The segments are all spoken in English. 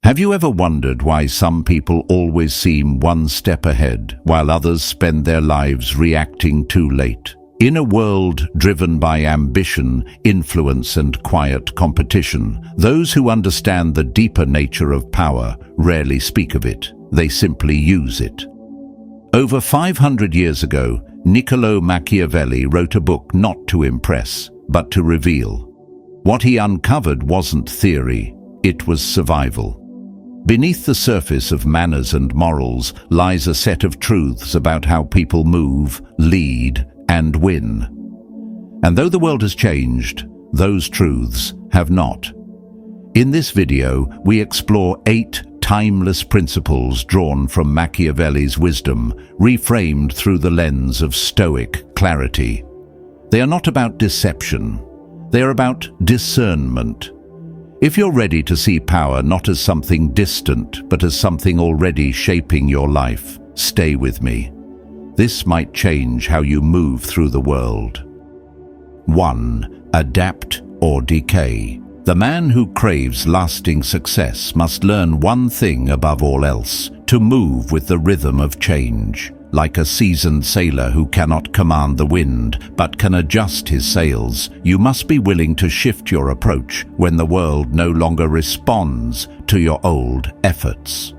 Have you ever wondered why some people always seem one step ahead, while others spend their lives reacting too late? In a world driven by ambition, influence, and quiet competition, those who understand the deeper nature of power rarely speak of it. They simply use it. Over 500 years ago, Niccolò Machiavelli wrote a book not to impress, but to reveal. What he uncovered wasn't theory, it was survival. Beneath the surface of manners and morals lies a set of truths about how people move, lead, and win. And though the world has changed, those truths have not. In this video, we explore 8 timeless principles drawn from Machiavelli's wisdom, reframed through the lens of Stoic clarity. They are not about deception, they are about discernment. If you're ready to see power not as something distant, but as something already shaping your life, stay with me. This might change how you move through the world. 1. Adapt or decay. The man who craves lasting success must learn one thing above all else: to move with the rhythm of change. Like a seasoned sailor who cannot command the wind but can adjust his sails, you must be willing to shift your approach when the world no longer responds to your old efforts.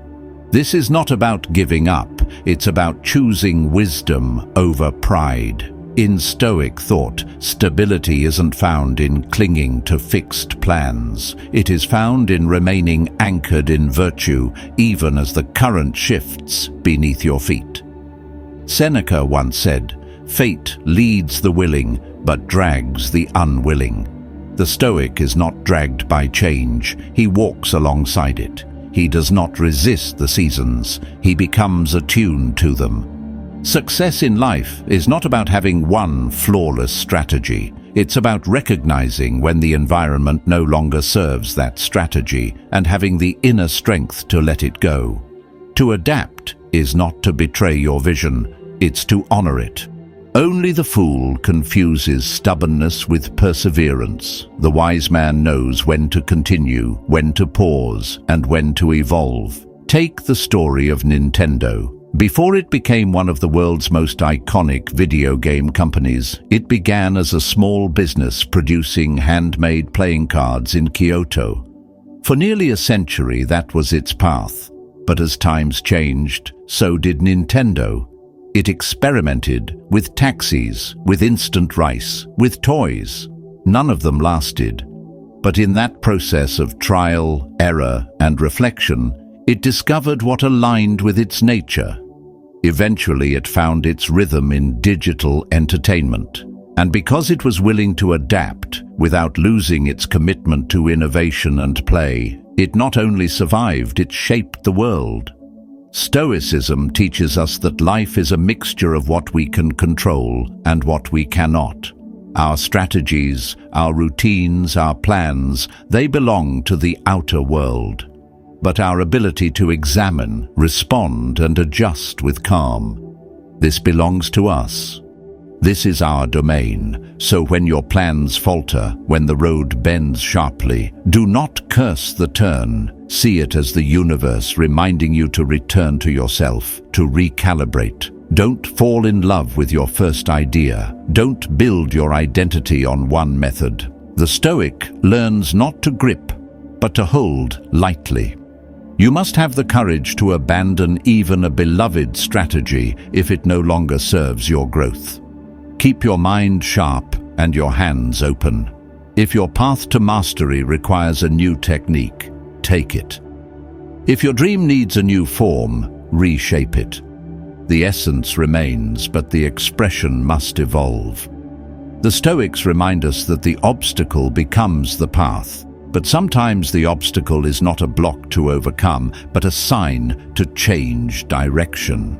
This is not about giving up, it's about choosing wisdom over pride. In Stoic thought, stability isn't found in clinging to fixed plans. It is found in remaining anchored in virtue, even as the current shifts beneath your feet. Seneca once said, "Fate leads the willing, but drags the unwilling." The Stoic is not dragged by change, he walks alongside it. He does not resist the seasons, he becomes attuned to them. Success in life is not about having one flawless strategy. It's about recognizing when the environment no longer serves that strategy and having the inner strength to let it go. To adapt is not to betray your vision, it's to honor it. Only the fool confuses stubbornness with perseverance. The wise man knows when to continue, when to pause, and when to evolve. Take the story of Nintendo. Before it became one of the world's most iconic video game companies, it began as a small business producing handmade playing cards in Kyoto. For nearly a century, that was its path. But as times changed, so did Nintendo. It experimented with taxis, with instant rice, with toys. None of them lasted. But in that process of trial, error, and reflection, it discovered what aligned with its nature. Eventually, it found its rhythm in digital entertainment. And because it was willing to adapt without losing its commitment to innovation and play, it not only survived, it shaped the world. Stoicism teaches us that life is a mixture of what we can control and what we cannot. Our strategies, our routines, our plans, they belong to the outer world. But our ability to examine, respond, and adjust with calm, this belongs to us. This is our domain, so when your plans falter, when the road bends sharply, do not curse the turn. See it as the universe reminding you to return to yourself, to recalibrate. Don't fall in love with your first idea. Don't build your identity on one method. The Stoic learns not to grip, but to hold lightly. You must have the courage to abandon even a beloved strategy if it no longer serves your growth. Keep your mind sharp and your hands open. If your path to mastery requires a new technique, take it. If your dream needs a new form, reshape it. The essence remains, but the expression must evolve. The Stoics remind us that the obstacle becomes the path, but sometimes the obstacle is not a block to overcome, but a sign to change direction.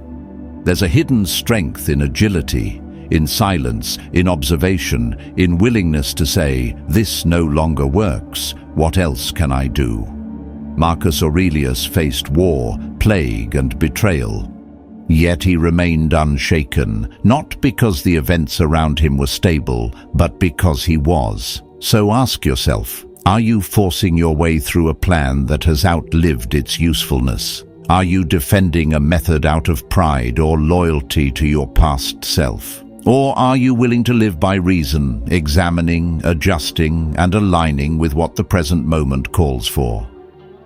There's a hidden strength in agility, in silence, in observation, in willingness to say, "This no longer works, what else can I do?" Marcus Aurelius faced war, plague, and betrayal. Yet he remained unshaken, not because the events around him were stable, but because he was. So ask yourself, Are you forcing your way through a plan that has outlived its usefulness? Are you defending a method out of pride or loyalty to your past self? Or are you willing to live by reason, examining, adjusting, and aligning with what the present moment calls for?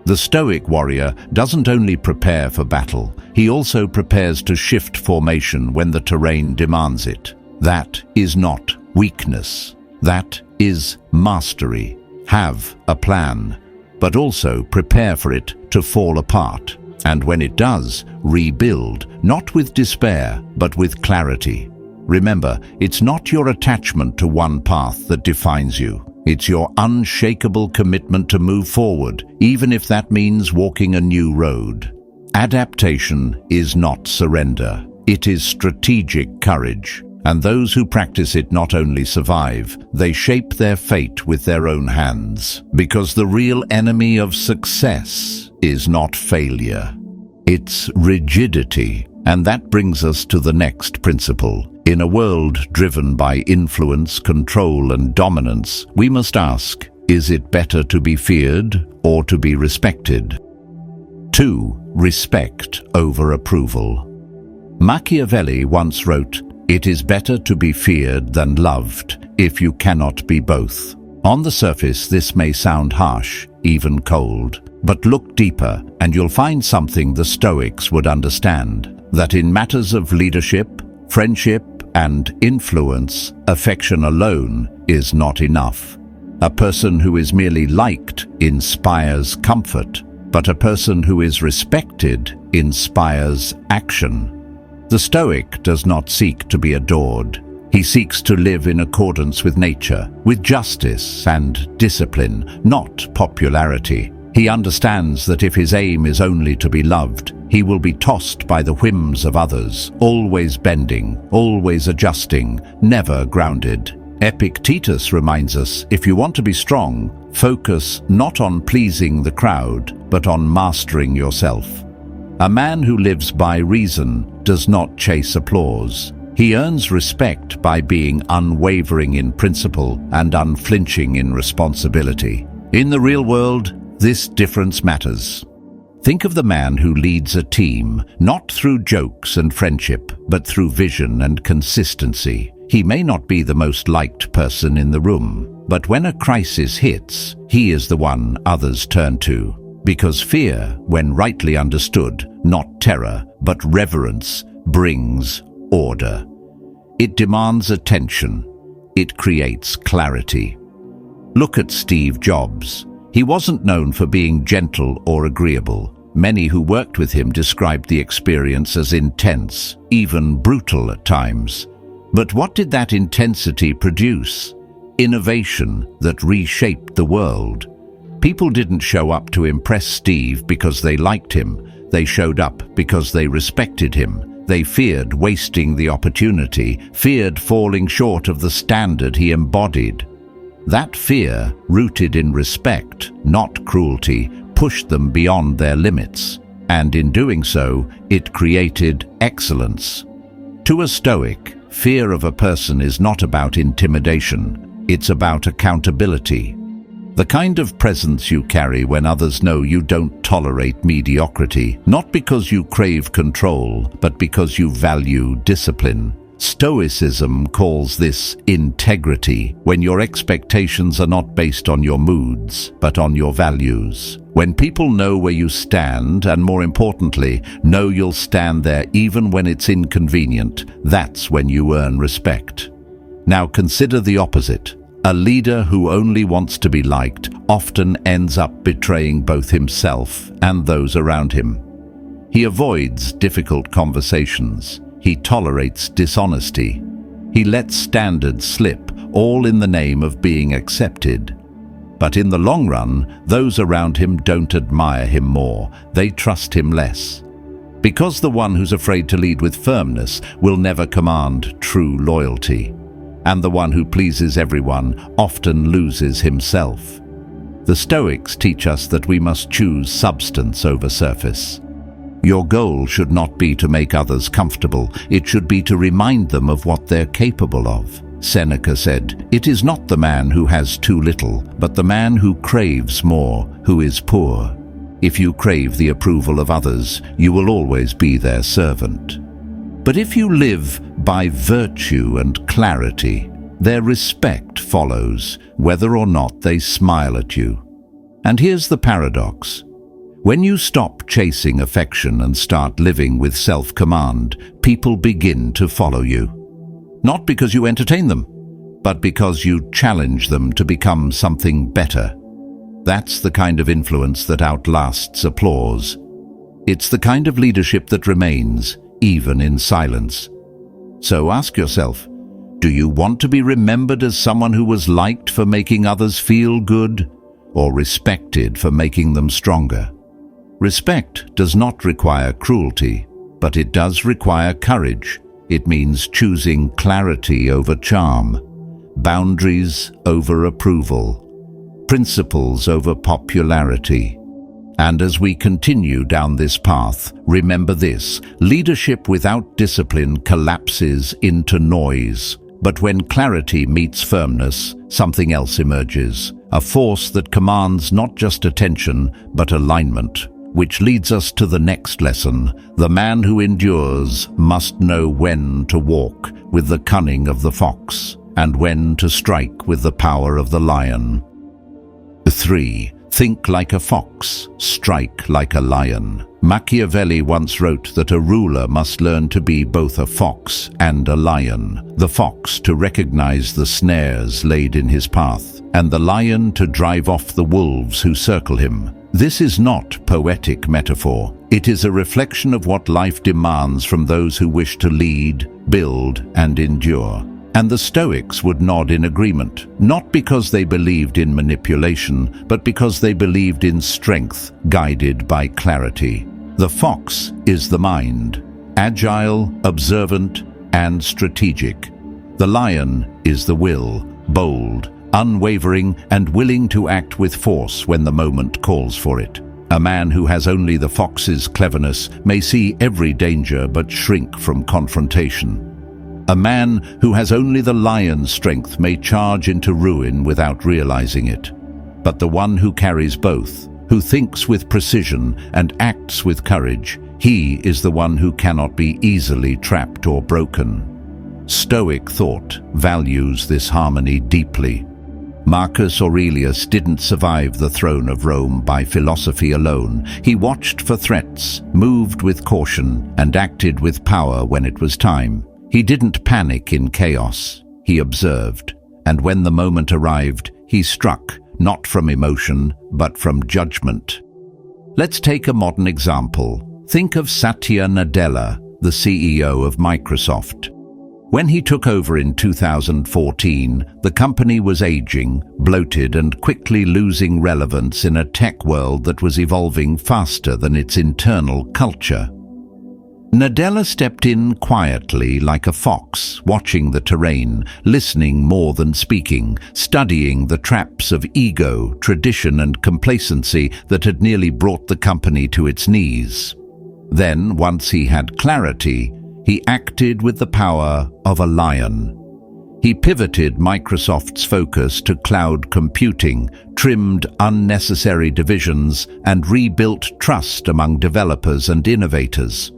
The Stoic warrior doesn't only prepare for battle, he also prepares to shift formation when the terrain demands it. That is not weakness. That is mastery. Have a plan, but also prepare for it to fall apart. And when it does, rebuild, not with despair, but with clarity. Remember, it's not your attachment to one path that defines you. It's your unshakable commitment to move forward, even if that means walking a new road. Adaptation is not surrender. It is strategic courage. And those who practice it not only survive, they shape their fate with their own hands. Because the real enemy of success is not failure. It's rigidity. And that brings us to the next principle. In a world driven by influence, control, and dominance, we must ask, is it better to be feared or to be respected? 2. Respect over approval. Machiavelli once wrote, "It is better to be feared than loved, if you cannot be both." On the surface, this may sound harsh, even cold, but look deeper and you'll find something the Stoics would understand. That in matters of leadership, friendship, and influence, affection alone is not enough. A person who is merely liked inspires comfort, but a person who is respected inspires action. The Stoic does not seek to be adored. He seeks to live in accordance with nature, with justice and discipline, not popularity. He understands that if his aim is only to be loved, he will be tossed by the whims of others, always bending, always adjusting, never grounded. Epictetus reminds us, if you want to be strong, focus not on pleasing the crowd, but on mastering yourself. A man who lives by reason does not chase applause. He earns respect by being unwavering in principle and unflinching in responsibility. In the real world, this difference matters. Think of the man who leads a team, not through jokes and friendship, but through vision and consistency. He may not be the most liked person in the room, but when a crisis hits, he is the one others turn to. Because fear, when rightly understood, not terror, but reverence, brings order. It demands attention. It creates clarity. Look at Steve Jobs. He wasn't known for being gentle or agreeable. Many who worked with him described the experience as intense, even brutal at times. But what did that intensity produce? Innovation that reshaped the world. People didn't show up to impress Steve because they liked him. They showed up because they respected him. They feared wasting the opportunity, feared falling short of the standard he embodied. That fear, rooted in respect, not cruelty, pushed them beyond their limits. And in doing so, it created excellence. To a Stoic, fear of a person is not about intimidation. It's about accountability. The kind of presence you carry when others know you don't tolerate mediocrity, not because you crave control, but because you value discipline. Stoicism calls this integrity, when your expectations are not based on your moods, but on your values. When people know where you stand, and more importantly, know you'll stand there even when it's inconvenient, that's when you earn respect. Now consider the opposite. A leader who only wants to be liked often ends up betraying both himself and those around him. He avoids difficult conversations. He tolerates dishonesty. He lets standards slip, all in the name of being accepted. But in the long run, those around him don't admire him more. They trust him less. Because the one who's afraid to lead with firmness will never command true loyalty. And the one who pleases everyone often loses himself. The Stoics teach us that we must choose substance over surface. Your goal should not be to make others comfortable. It should be to remind them of what they're capable of. Seneca said, "It is not the man who has too little, but the man who craves more, who is poor." If you crave the approval of others, you will always be their servant. But if you live by virtue and clarity, their respect follows, whether or not they smile at you. And here's the paradox. When you stop chasing affection and start living with self-command, people begin to follow you. Not because you entertain them, but because you challenge them to become something better. That's the kind of influence that outlasts applause. It's the kind of leadership that remains, even in silence. So ask yourself, do you want to be remembered as someone who was liked for making others feel good, or respected for making them stronger? Respect does not require cruelty, but it does require courage. It means choosing clarity over charm, boundaries over approval, principles over popularity. And as we continue down this path, remember this: leadership without discipline collapses into noise. But when clarity meets firmness, something else emerges, a force that commands not just attention, but alignment. Which leads us to the next lesson. The man who endures must know when to walk with the cunning of the fox, and when to strike with the power of the lion. 3. Think like a fox, strike like a lion. Machiavelli once wrote that a ruler must learn to be both a fox and a lion. The fox to recognize the snares laid in his path, and the lion to drive off the wolves who circle him. This is not poetic metaphor. It is a reflection of what life demands from those who wish to lead, build, and endure. And the Stoics would nod in agreement, not because they believed in manipulation, but because they believed in strength guided by clarity. The fox is the mind, agile, observant, and strategic. The lion is the will, bold, unwavering, and willing to act with force when the moment calls for it. A man who has only the fox's cleverness may see every danger but shrink from confrontation. A man who has only the lion's strength may charge into ruin without realizing it. But the one who carries both, who thinks with precision and acts with courage, he is the one who cannot be easily trapped or broken. Stoic thought values this harmony deeply. Marcus Aurelius didn't survive the throne of Rome by philosophy alone. He watched for threats, moved with caution, and acted with power when it was time. He didn't panic in chaos. He observed, and when the moment arrived, he struck, not from emotion, but from judgment. Let's take a modern example. Think of Satya Nadella, the CEO of Microsoft. When he took over in 2014, the company was aging, bloated, and quickly losing relevance in a tech world that was evolving faster than its internal culture. Nadella stepped in quietly like a fox, watching the terrain, listening more than speaking, studying the traps of ego, tradition, and complacency that had nearly brought the company to its knees. Then, once he had clarity, he acted with the power of a lion. He pivoted Microsoft's focus to cloud computing, trimmed unnecessary divisions, and rebuilt trust among developers and innovators.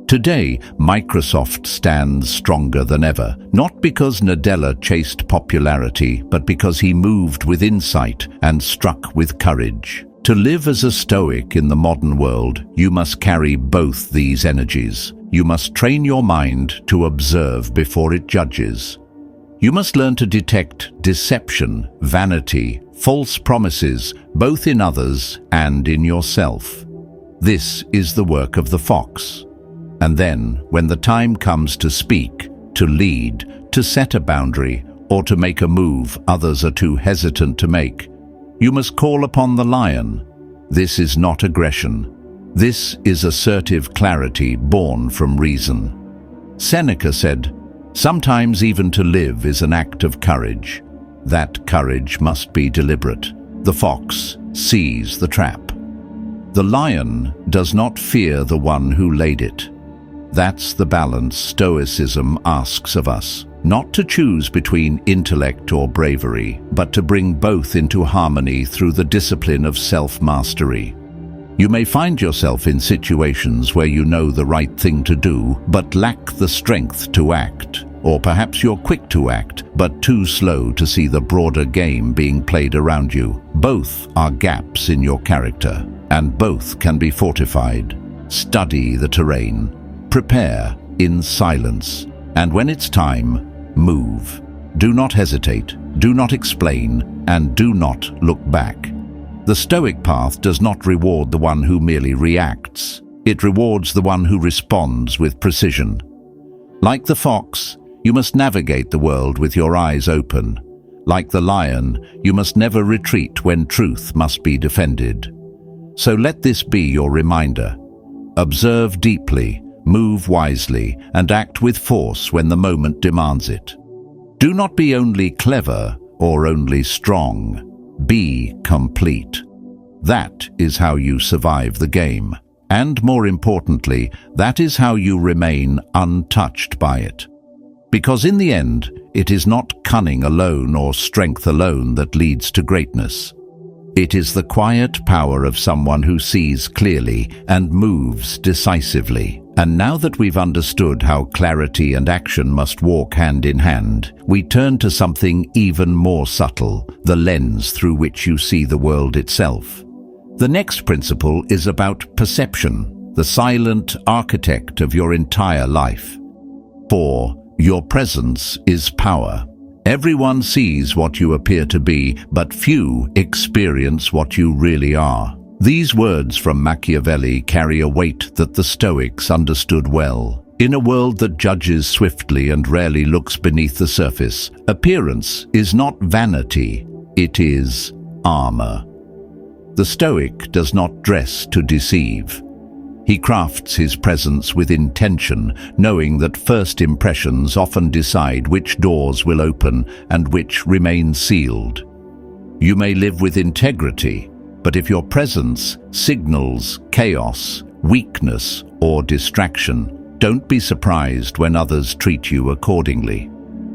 Today, Microsoft stands stronger than ever, not because Nadella chased popularity, but because he moved with insight and struck with courage. To live as a Stoic in the modern world, you must carry both these energies. You must train your mind to observe before it judges. You must learn to detect deception, vanity, false promises, both in others and in yourself. This is the work of the fox. And then, when the time comes to speak, to lead, to set a boundary, or to make a move others are too hesitant to make, you must call upon the lion. This is not aggression. This is assertive clarity born from reason. Seneca said, "Sometimes even to live is an act of courage. That courage must be deliberate. The fox sees the trap. The lion does not fear the one who laid it." That's the balance Stoicism asks of us. not to choose between intellect or bravery, but to bring both into harmony through the discipline of self-mastery. You may find yourself in situations where you know the right thing to do, but lack the strength to act. Or perhaps you're quick to act, but too slow to see the broader game being played around you. Both are gaps in your character, and both can be fortified. Study the terrain. Prepare in silence. And when it's time, move. Do not hesitate, do not explain, and do not look back. The Stoic path does not reward the one who merely reacts. It rewards the one who responds with precision. Like the fox, you must navigate the world with your eyes open. Like the lion, you must never retreat when truth must be defended. So let this be your reminder. Observe deeply, move wisely, and act with force when the moment demands it. Do not be only clever or only strong. Be complete. That is how you survive the game. And more importantly, that is how you remain untouched by it. Because in the end, it is not cunning alone or strength alone that leads to greatness. It is the quiet power of someone who sees clearly and moves decisively. And now that we've understood how clarity and action must walk hand in hand, we turn to something even more subtle, the lens through which you see the world itself. The next principle is about perception, the silent architect of your entire life. For your presence is power. Everyone sees what you appear to be, but few experience what you really are. These words from Machiavelli carry a weight that the Stoics understood well. In a world that judges swiftly and rarely looks beneath the surface, appearance is not vanity, it is armor. The Stoic does not dress to deceive. He crafts his presence with intention, knowing that first impressions often decide which doors will open and which remain sealed. You may live with integrity, but if your presence signals chaos, weakness, or distraction, don't be surprised when others treat you accordingly.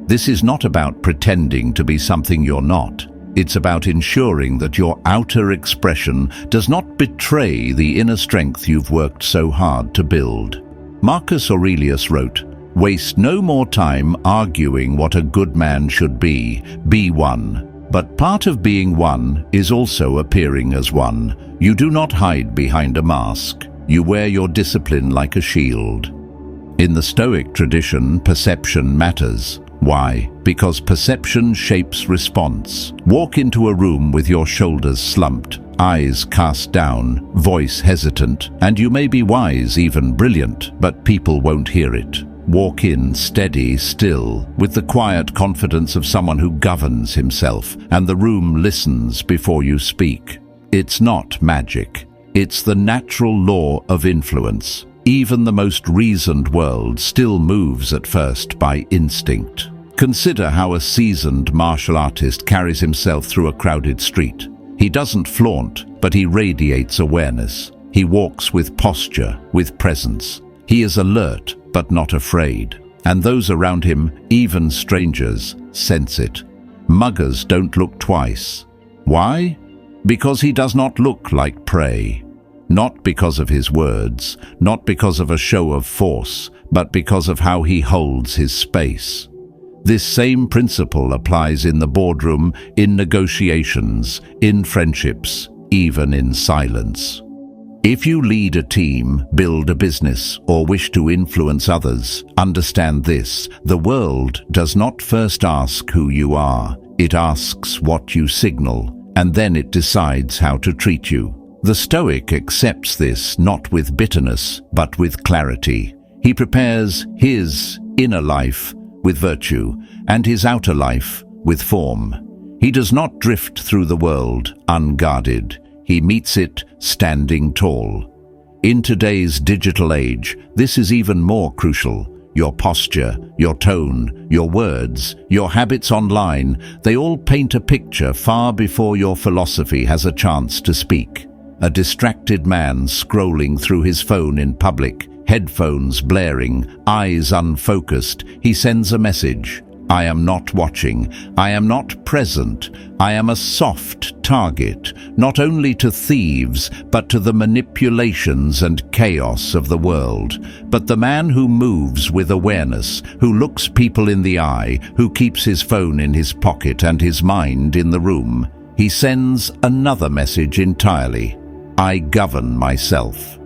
This is not about pretending to be something you're not. It's about ensuring that your outer expression does not betray the inner strength you've worked so hard to build. Marcus Aurelius wrote, "Waste no more time arguing what a good man should be one. But part of being one is also appearing as one. You do not hide behind a mask. You wear your discipline like a shield." In the Stoic tradition, perception matters. Why? Because perception shapes response. Walk into a room with your shoulders slumped, eyes cast down, voice hesitant, and you may be wise, even brilliant, but people won't hear it. Walk in steady, still, with the quiet confidence of someone who governs himself, and the room listens before you speak. It's not magic. It's the natural law of influence. Even the most reasoned world still moves at first by instinct. Consider how a seasoned martial artist carries himself through a crowded street. He doesn't flaunt, but he radiates awareness. He walks with posture, with presence. He is alert, but not afraid. And those around him, even strangers, sense it. Muggers don't look twice. Why? Because he does not look like prey. Not because of his words, not because of a show of force, but because of how he holds his space. This same principle applies in the boardroom, in negotiations, in friendships, even in silence. If you lead a team, build a business, or wish to influence others, understand this: the world does not first ask who you are. It asks what you signal, and then it decides how to treat you. The Stoic accepts this not with bitterness, but with clarity. He prepares his inner life with virtue and his outer life with form. He does not drift through the world unguarded. He meets it standing tall. In today's digital age, this is even more crucial. Your posture, your tone, your words, your habits online, they all paint a picture far before your philosophy has a chance to speak. A distracted man scrolling through his phone in public, headphones blaring, eyes unfocused, he sends a message. I am not watching. I am not present. I am a soft target, not only to thieves, but to the manipulations and chaos of the world. But the man who moves with awareness, who looks people in the eye, who keeps his phone in his pocket and his mind in the room, he sends another message entirely. I govern myself.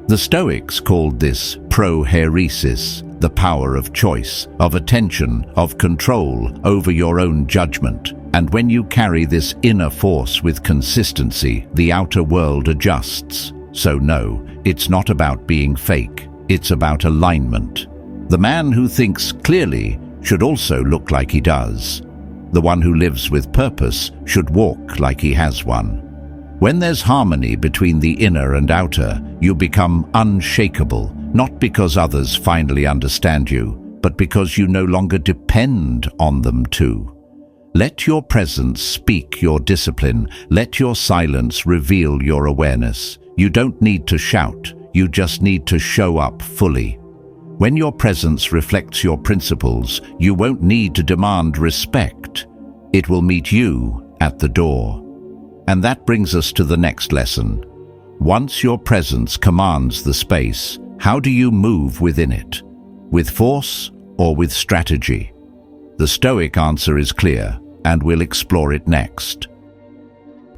The Stoics called this prohairesis, the power of choice, of attention, of control over your own judgment. And when you carry this inner force with consistency, the outer world adjusts. So no, it's not about being fake. It's about alignment. The man who thinks clearly should also look like he does. The one who lives with purpose should walk like he has one. When there's harmony between the inner and outer, you become unshakable, not because others finally understand you, but because you no longer depend on them to. Let your presence speak your discipline. Let your silence reveal your awareness. You don't need to shout, you just need to show up fully. When your presence reflects your principles, you won't need to demand respect. It will meet you at the door. And that brings us to the next lesson. Once your presence commands the space, how do you move within it? With force or with strategy? The Stoic answer is clear, and we'll explore it next.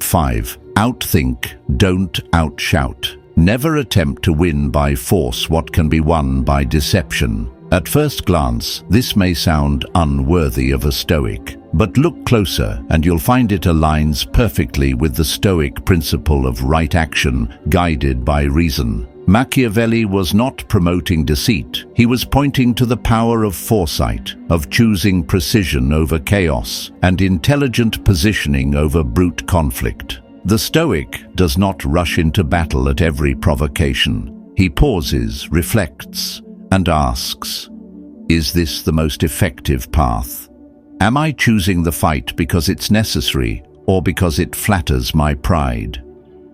5. Outthink, don't outshout. Never attempt to win by force what can be won by deception. At first glance, this may sound unworthy of a Stoic, but look closer and you'll find it aligns perfectly with the Stoic principle of right action guided by reason. Machiavelli was not promoting deceit. He was pointing to the power of foresight, of choosing precision over chaos, and intelligent positioning over brute conflict. The Stoic does not rush into battle at every provocation. He pauses, reflects, and asks, is this the most effective path? Am I choosing the fight because it's necessary or because it flatters my pride?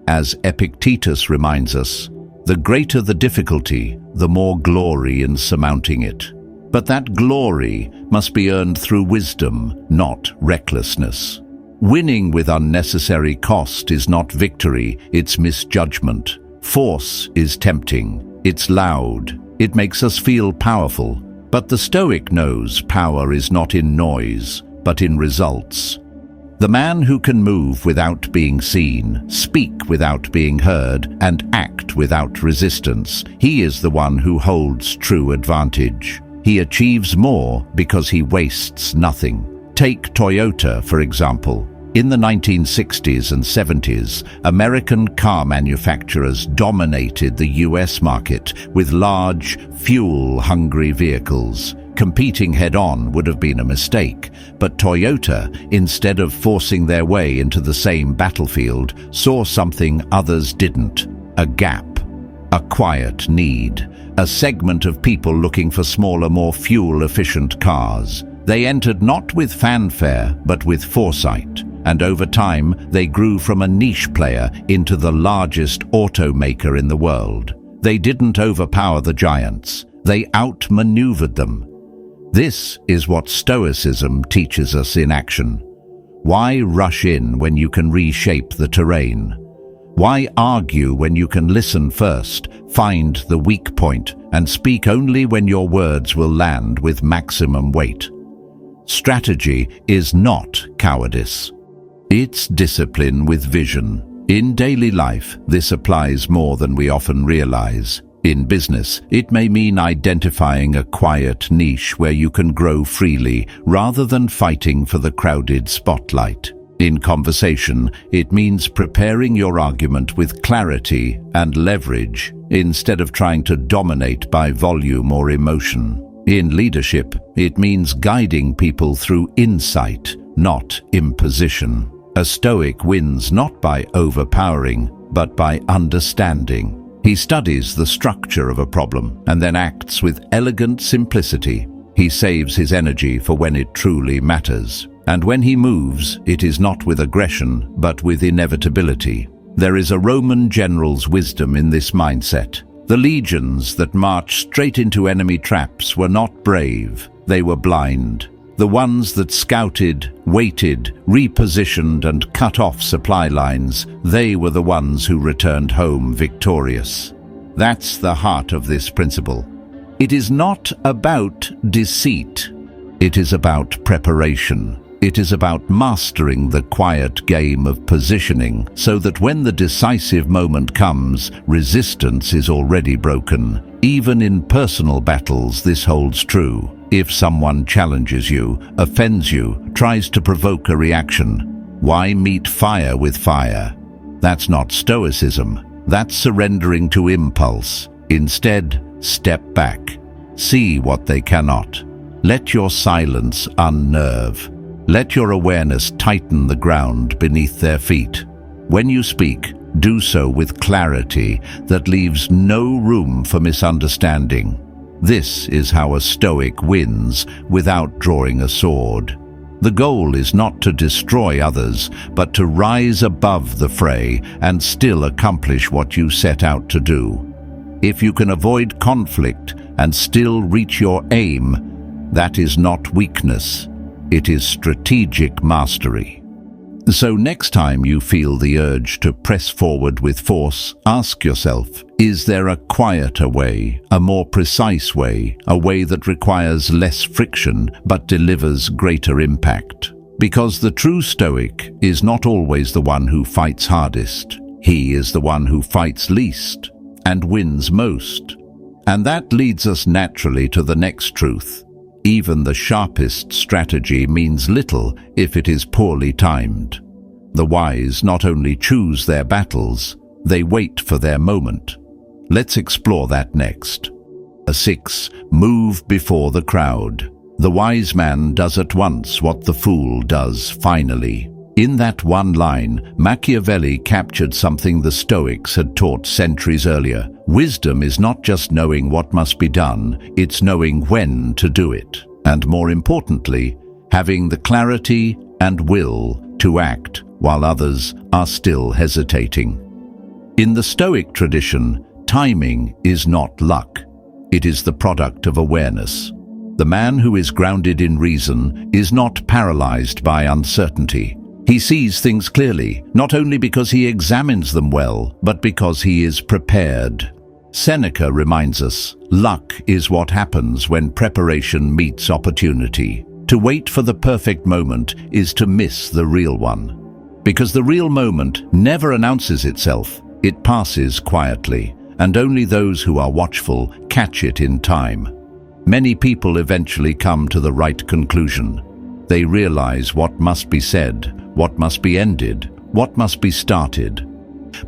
As Epictetus reminds us, the greater the difficulty, the more glory in surmounting it. But that glory must be earned through wisdom, not recklessness. Winning with unnecessary cost is not victory, it's misjudgment. Force is tempting, it's loud, it makes us feel powerful. But the Stoic knows power is not in noise, but in results. The man who can move without being seen, speak without being heard, and act without resistance, he is the one who holds true advantage. He achieves more because he wastes nothing. Take Toyota, for example. In the 1960s and 70s, American car manufacturers dominated the US market with large, fuel-hungry vehicles. Competing head-on would have been a mistake, but Toyota, instead of forcing their way into the same battlefield, saw something others didn't: a gap, a quiet need, a segment of people looking for smaller, more fuel-efficient cars. They entered not with fanfare, but with foresight. And over time, they grew from a niche player into the largest automaker in the world. They didn't overpower the giants. They outmaneuvered them. This is what Stoicism teaches us in action. Why rush in when you can reshape the terrain? Why argue when you can listen first, find the weak point, and speak only when your words will land with maximum weight? Strategy is not cowardice. It's discipline with vision. In daily life, this applies more than we often realize. In business, it may mean identifying a quiet niche where you can grow freely rather than fighting for the crowded spotlight. In conversation, it means preparing your argument with clarity and leverage instead of trying to dominate by volume or emotion. In leadership, it means guiding people through insight, not imposition. A Stoic wins not by overpowering, but by understanding. He studies the structure of a problem and then acts with elegant simplicity. He saves his energy for when it truly matters. And when he moves, it is not with aggression, but with inevitability. There is a Roman general's wisdom in this mindset. The legions that marched straight into enemy traps were not brave, they were blind. The ones that scouted, waited, repositioned and cut off supply lines, they were the ones who returned home victorious. That's the heart of this principle. It is not about deceit. It is about preparation. It is about mastering the quiet game of positioning so that when the decisive moment comes, resistance is already broken. Even in personal battles, this holds true. If someone challenges you, offends you, tries to provoke a reaction, why meet fire with fire? That's not stoicism. That's surrendering to impulse. Instead, step back. See what they cannot. Let your silence unnerve. Let your awareness tighten the ground beneath their feet. When you speak, do so with clarity that leaves no room for misunderstanding. This is how a Stoic wins without drawing a sword. The goal is not to destroy others, but to rise above the fray and still accomplish what you set out to do. If you can avoid conflict and still reach your aim, that is not weakness. It is strategic mastery. So next time you feel the urge to press forward with force, ask yourself, is there a quieter way, a more precise way, a way that requires less friction but delivers greater impact? Because the true Stoic is not always the one who fights hardest. He is the one who fights least and wins most. And that leads us naturally to the next truth. Even the sharpest strategy means little if it is poorly timed. The wise not only choose their battles, they wait for their moment. Let's explore that next. 6. Move before the crowd. The wise man does at once what the fool does finally. In that one line, Machiavelli captured something the Stoics had taught centuries earlier. Wisdom is not just knowing what must be done, it's knowing when to do it. And more importantly, having the clarity and will to act while others are still hesitating. In the Stoic tradition, timing is not luck. It is the product of awareness. The man who is grounded in reason is not paralyzed by uncertainty. He sees things clearly, not only because he examines them well, but because he is prepared. Seneca reminds us, luck is what happens when preparation meets opportunity. To wait for the perfect moment is to miss the real one. Because the real moment never announces itself, it passes quietly, and only those who are watchful catch it in time. Many people eventually come to the right conclusion. They realize what must be said, what must be ended, what must be started.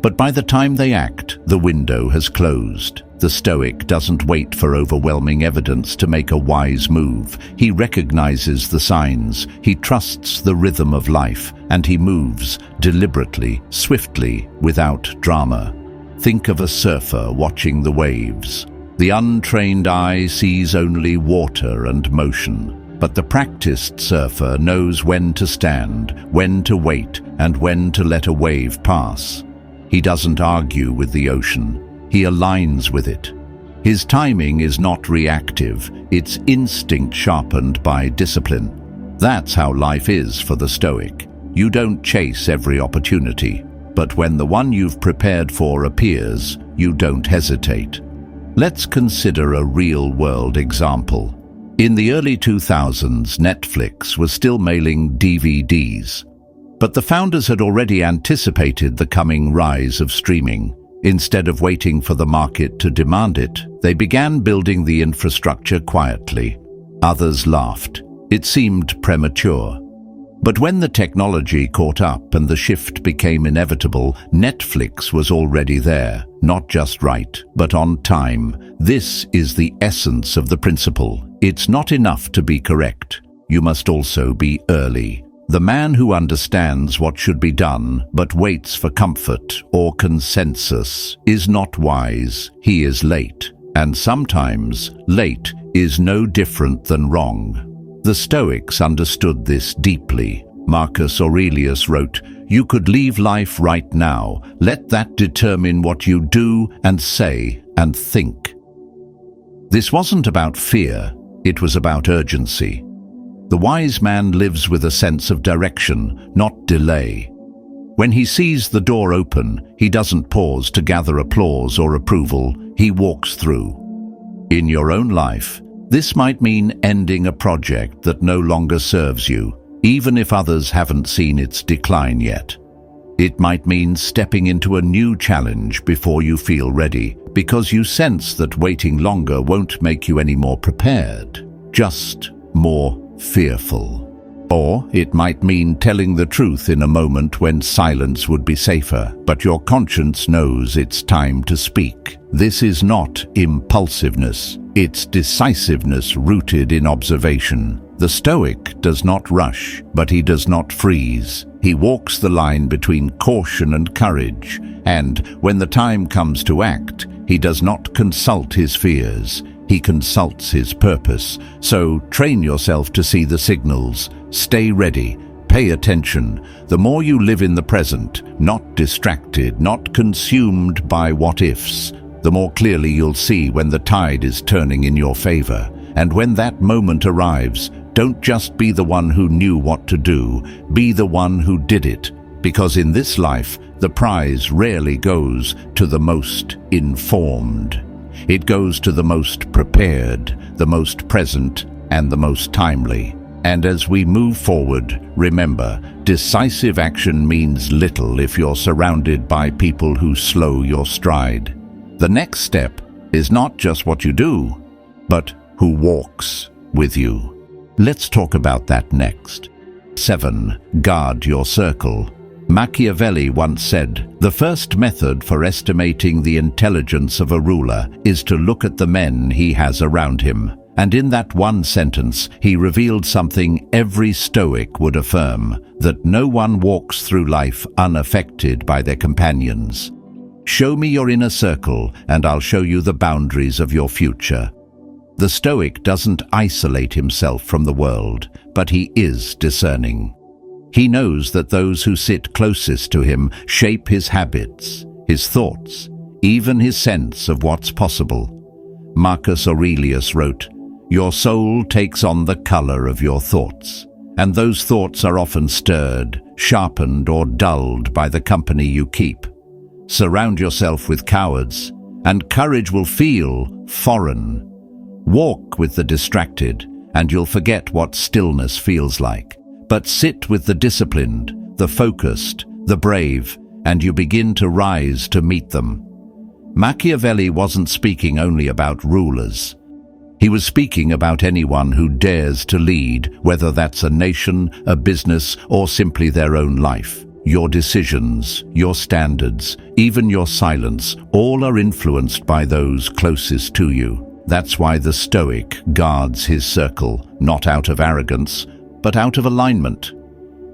But by the time they act, the window has closed. The Stoic doesn't wait for overwhelming evidence to make a wise move. He recognizes the signs, he trusts the rhythm of life, and he moves deliberately, swiftly, without drama. Think of a surfer watching the waves. The untrained eye sees only water and motion. But the practiced surfer knows when to stand, when to wait, and when to let a wave pass. He doesn't argue with the ocean. He aligns with it. His timing is not reactive. It's instinct sharpened by discipline. That's how life is for the Stoic. You don't chase every opportunity, but when the one you've prepared for appears, you don't hesitate. Let's consider a real-world example. In the early 2000s, Netflix was still mailing DVDs. But the founders had already anticipated the coming rise of streaming. Instead of waiting for the market to demand it, they began building the infrastructure quietly. Others laughed. It seemed premature. But when the technology caught up and the shift became inevitable, Netflix was already there, not just right, but on time. This is the essence of the principle. It's not enough to be correct. You must also be early. The man who understands what should be done but waits for comfort or consensus is not wise. He is late. And sometimes late is no different than wrong. The Stoics understood this deeply. Marcus Aurelius wrote, "You could leave life right now. Let that determine what you do and say and think." This wasn't about fear, it was about urgency. The wise man lives with a sense of direction, not delay. When he sees the door open, he doesn't pause to gather applause or approval, he walks through. In your own life, this might mean ending a project that no longer serves you, even if others haven't seen its decline yet. It might mean stepping into a new challenge before you feel ready, because you sense that waiting longer won't make you any more prepared, just more fearful. Or it might mean telling the truth in a moment when silence would be safer, but your conscience knows it's time to speak. This is not impulsiveness, it's decisiveness rooted in observation. The Stoic does not rush, but he does not freeze. He walks the line between caution and courage, and when the time comes to act, he does not consult his fears. He consults his purpose. So train yourself to see the signals. Stay ready. Pay attention. The more you live in the present, not distracted, not consumed by what-ifs, the more clearly you'll see when the tide is turning in your favor. And when that moment arrives, don't just be the one who knew what to do, be the one who did it. Because in this life, the prize rarely goes to the most informed. It goes to the most prepared, the most present, and the most timely. And as we move forward, remember, decisive action means little if you're surrounded by people who slow your stride. The next step is not just what you do, but who walks with you. Let's talk about that next. 7. Guard your circle. Machiavelli once said, "The first method for estimating the intelligence of a ruler is to look at the men he has around him." And in that one sentence, he revealed something every Stoic would affirm, that no one walks through life unaffected by their companions. Show me your inner circle, and I'll show you the boundaries of your future. The Stoic doesn't isolate himself from the world, but he is discerning. He knows that those who sit closest to him shape his habits, his thoughts, even his sense of what's possible. Marcus Aurelius wrote, "Your soul takes on the color of your thoughts, and those thoughts are often stirred, sharpened, or dulled by the company you keep. Surround yourself with cowards, and courage will feel foreign. Walk with the distracted, and you'll forget what stillness feels like. But sit with the disciplined, the focused, the brave, and you begin to rise to meet them." Machiavelli wasn't speaking only about rulers. He was speaking about anyone who dares to lead, whether that's a nation, a business, or simply their own life. Your decisions, your standards, even your silence, all are influenced by those closest to you. That's why the Stoic guards his circle, not out of arrogance, but out of alignment.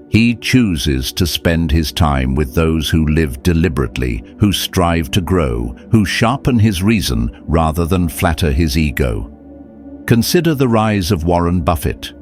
He chooses to spend his time with those who live deliberately, who strive to grow, who sharpen his reason rather than flatter his ego. Consider the rise of Warren Buffett.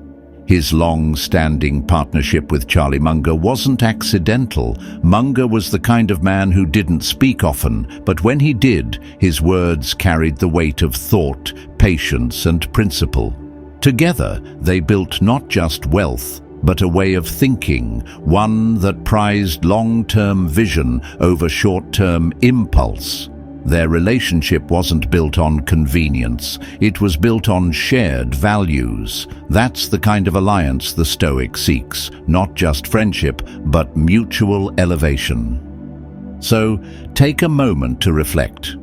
His long-standing partnership with Charlie Munger wasn't accidental. Munger was the kind of man who didn't speak often, but when he did, his words carried the weight of thought, patience, and principle. Together, they built not just wealth, but a way of thinking, one that prized long-term vision over short-term impulse. Their relationship wasn't built on convenience, it was built on shared values. That's the kind of alliance the Stoic seeks, not just friendship, but mutual elevation. So, take a moment to reflect.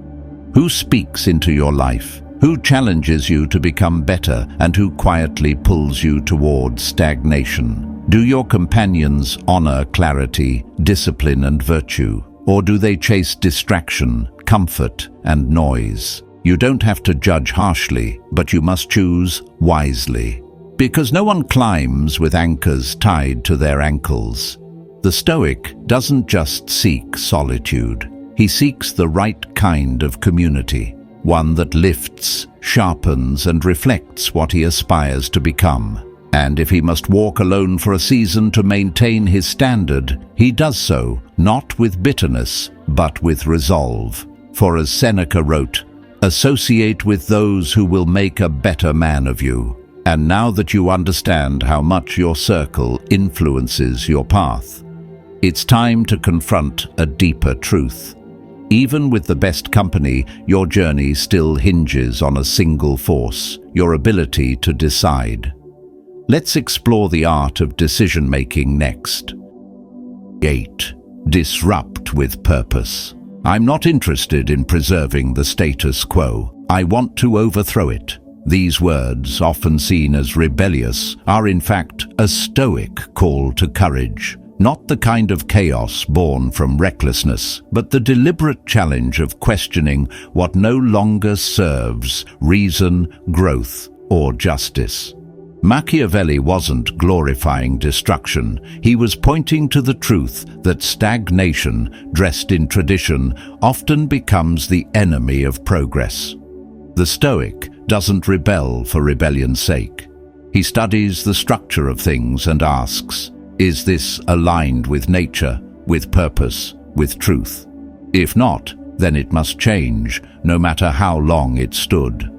Who speaks into your life? Who challenges you to become better, and who quietly pulls you toward stagnation? Do your companions honor clarity, discipline, and virtue? Or do they chase distraction, comfort, and noise? You don't have to judge harshly, but you must choose wisely. Because no one climbs with anchors tied to their ankles. The Stoic doesn't just seek solitude. He seeks the right kind of community. One that lifts, sharpens, and reflects what he aspires to become. And if he must walk alone for a season to maintain his standard, he does so, not with bitterness, but with resolve. For as Seneca wrote, "Associate with those who will make a better man of you." And now that you understand how much your circle influences your path, it's time to confront a deeper truth. Even with the best company, your journey still hinges on a single force, your ability to decide. Let's explore the art of decision-making next. 8. Disrupt with purpose. I'm not interested in preserving the status quo. I want to overthrow it. These words, often seen as rebellious, are in fact a Stoic call to courage. Not the kind of chaos born from recklessness, but the deliberate challenge of questioning what no longer serves reason, growth, or justice. Machiavelli wasn't glorifying destruction. He was pointing to the truth that stagnation, dressed in tradition, often becomes the enemy of progress. The Stoic doesn't rebel for rebellion's sake. He studies the structure of things and asks, is this aligned with nature, with purpose, with truth? If not, then it must change, no matter how long it stood.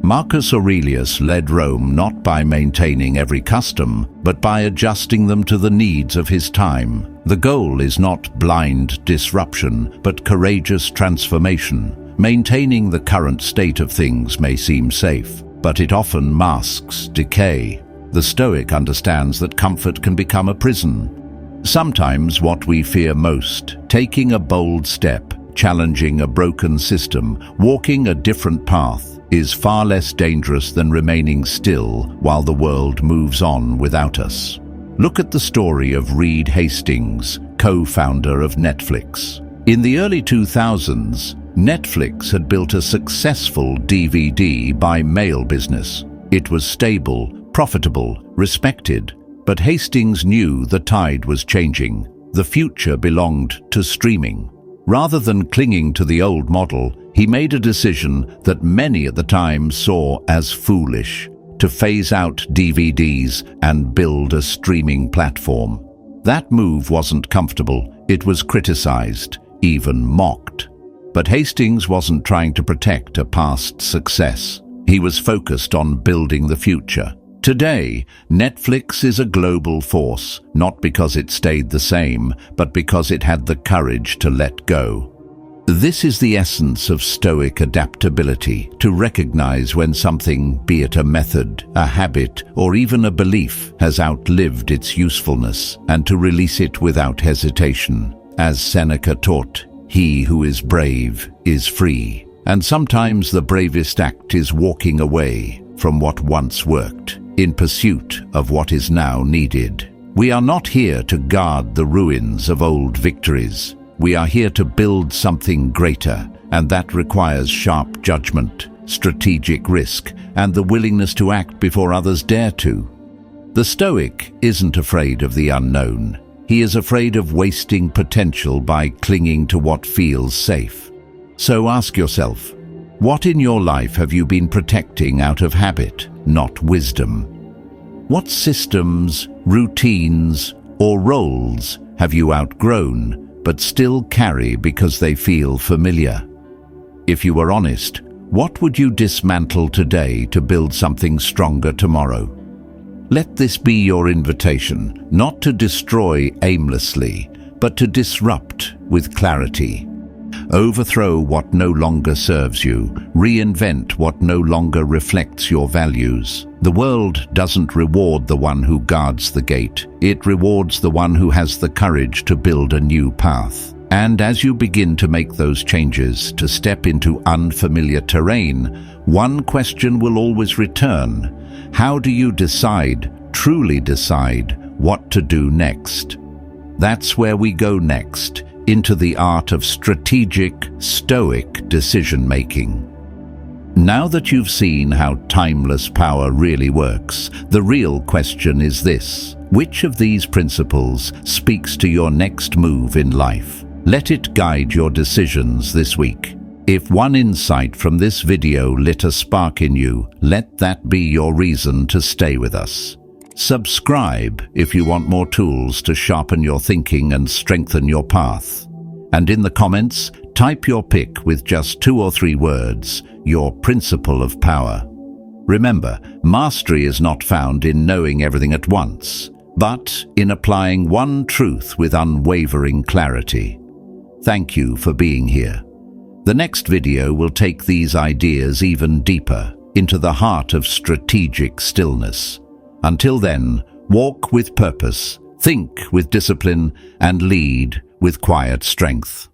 Marcus Aurelius led Rome not by maintaining every custom, but by adjusting them to the needs of his time. The goal is not blind disruption, but courageous transformation. Maintaining the current state of things may seem safe, but it often masks decay. The Stoic understands that comfort can become a prison. Sometimes what we fear most, taking a bold step, challenging a broken system, walking a different path, is far less dangerous than remaining still while the world moves on without us. Look at the story of Reed Hastings, co-founder of Netflix. In the early 2000s, Netflix had built a successful DVD by mail business. It was stable, profitable, respected, but Hastings knew the tide was changing. The future belonged to streaming. Rather than clinging to the old model, he made a decision that many at the time saw as foolish: to phase out DVDs and build a streaming platform. That move wasn't comfortable. It was criticized, even mocked. But Hastings wasn't trying to protect a past success. He was focused on building the future. Today, Netflix is a global force, not because it stayed the same, but because it had the courage to let go. This is the essence of Stoic adaptability, to recognize when something, be it a method, a habit, or even a belief, has outlived its usefulness, and to release it without hesitation. As Seneca taught, he who is brave is free. And sometimes the bravest act is walking away from what once worked, in pursuit of what is now needed. We are not here to guard the ruins of old victories. We are here to build something greater, and that requires sharp judgment, strategic risk, and the willingness to act before others dare to. The Stoic isn't afraid of the unknown. He is afraid of wasting potential by clinging to what feels safe. So ask yourself, what in your life have you been protecting out of habit, not wisdom? What systems, routines, or roles have you outgrown but still carry because they feel familiar? If you were honest, what would you dismantle today to build something stronger tomorrow? Let this be your invitation, not to destroy aimlessly, but to disrupt with clarity. Overthrow what no longer serves you. Reinvent what no longer reflects your values. The world doesn't reward the one who guards the gate. It rewards the one who has the courage to build a new path. And as you begin to make those changes, to step into unfamiliar terrain, one question will always return. How do you decide, truly decide, what to do next? That's where we go next, into the art of strategic, stoic decision-making. Now that you've seen how timeless power really works, the real question is this: which of these principles speaks to your next move in life? Let it guide your decisions this week. If one insight from this video lit a spark in you, let that be your reason to stay with us. Subscribe if you want more tools to sharpen your thinking and strengthen your path. And in the comments, type your pick with just 2 or 3 words, your principle of power. Remember, mastery is not found in knowing everything at once, but in applying one truth with unwavering clarity. Thank you for being here. The next video will take these ideas even deeper into the heart of strategic stillness. Until then, walk with purpose, think with discipline, and lead with quiet strength.